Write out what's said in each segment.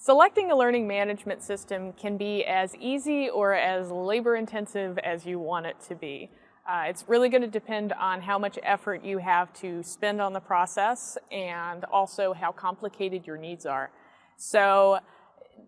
Selecting a learning management system can be as easy or as labor-intensive as you want it to be. It's really going to depend on how much effort you have to spend on the process and also how complicated your needs are. So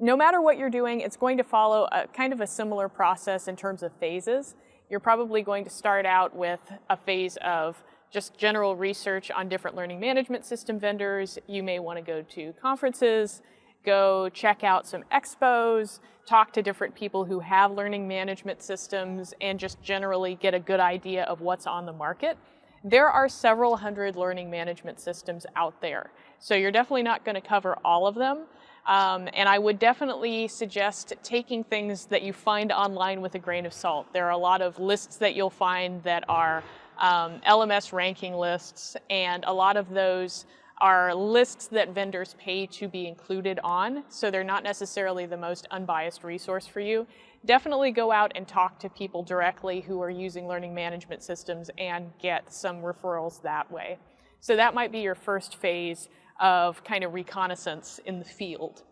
no matter what you're doing, it's going to follow kind of a similar process in terms of phases. You're probably going to start out with a phase of just general research on different learning management system vendors. You may want to go to conferences, go check out some expos, talk to different people who have learning management systems, and just generally get a good idea of what's on the market. There are several hundred learning management systems out there, so you're definitely not going to cover all of them. And I would definitely suggest taking things that you find online with a grain of salt. There are a lot of lists that you'll find that are LMS ranking lists, and a lot of those are lists that vendors pay to be included on, so they're not necessarily the most unbiased resource for you. Definitely go out and talk to people directly who are using learning management systems and get some referrals that way. So that might be your first phase of kind of reconnaissance in the field.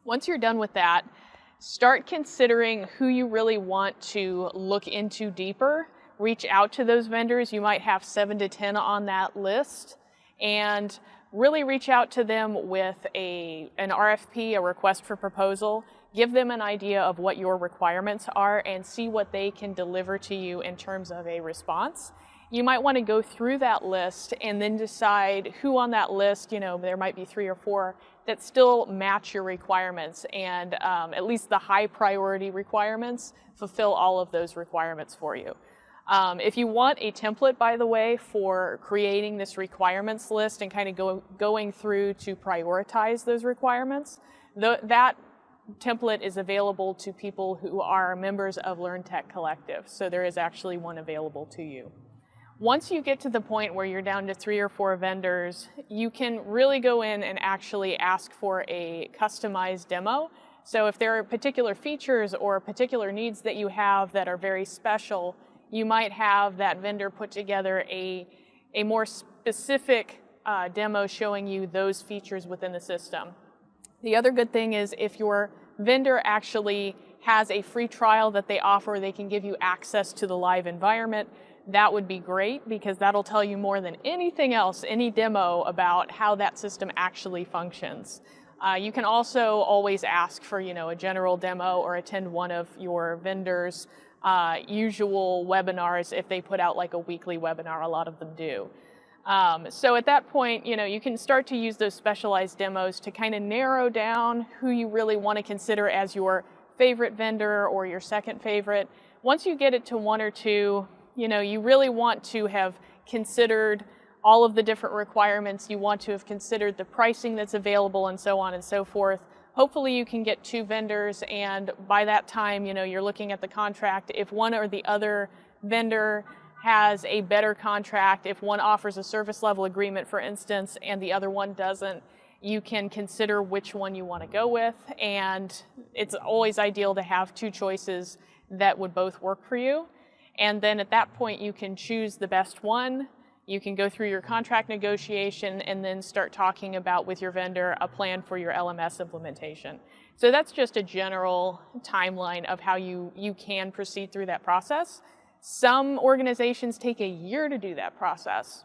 Once you're done with that, start considering who you really want to look into deeper. Reach out to those vendors. You might have 7 to 10 on that list, and really reach out to them with an RFP, a request for proposal. Give them an idea of what your requirements are and see what they can deliver to you in terms of a response. You might want to go through that list and then decide who on that list, there might be 3 or 4 that still match your requirements, and at least the high priority requirements fulfill all of those requirements for you. If you want a template, by the way, for creating this requirements list and kind of going through to prioritize those requirements, that template is available to people who are members of LearnTech Collective. So there is actually one available to you. Once you get to the point where you're down to 3 or 4 vendors, you can really go in and actually ask for a customized demo. So if there are particular features or particular needs that you have that are very special, you might have that vendor put together a more specific demo showing you those features within the system. The other good thing is if your vendor actually has a free trial that they offer, they can give you access to the live environment. That would be great because that'll tell you more than anything else, any demo, about how that system actually functions. You can also always ask for a general demo or attend one of your vendors' usual webinars if they put out like a weekly webinar. A lot of them do. So at that point, you can start to use those specialized demos to kind of narrow down who you really want to consider as your favorite vendor or your second favorite. Once you get it to 1 or 2, you really want to have considered all of the different requirements. You want to have considered the pricing that's available and so on and so forth. Hopefully you can get 2 vendors, and by that time, you're looking at the contract. If one or the other vendor has a better contract, if one offers a service level agreement, for instance, and the other one doesn't, you can consider which one you want to go with. And it's always ideal to have 2 choices that would both work for you. And then at that point, you can choose the best one. You can go through your contract negotiation and then start talking about with your vendor a plan for your LMS implementation. So that's just a general timeline of how you can proceed through that process. Some organizations take a year to do that process.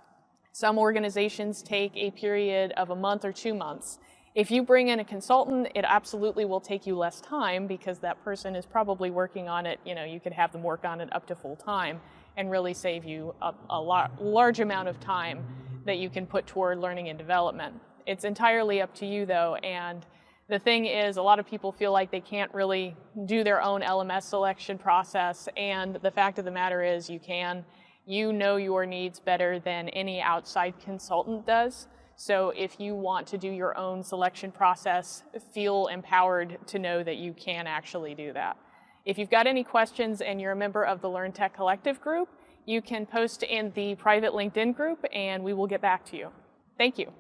Some organizations take a period of a month or 2 months. If you bring in a consultant, it absolutely will take you less time because that person is probably working on it. You could have them work on it up to full time and really save you a large amount of time that you can put toward learning and development. It's entirely up to you though, and the thing is, a lot of people feel like they can't really do their own LMS selection process, and the fact of the matter is you can. You know your needs better than any outside consultant does. So if you want to do your own selection process, feel empowered to know that you can actually do that. If you've got any questions and you're a member of the LearnTech Collective group, you can post in the private LinkedIn group and we will get back to you. Thank you.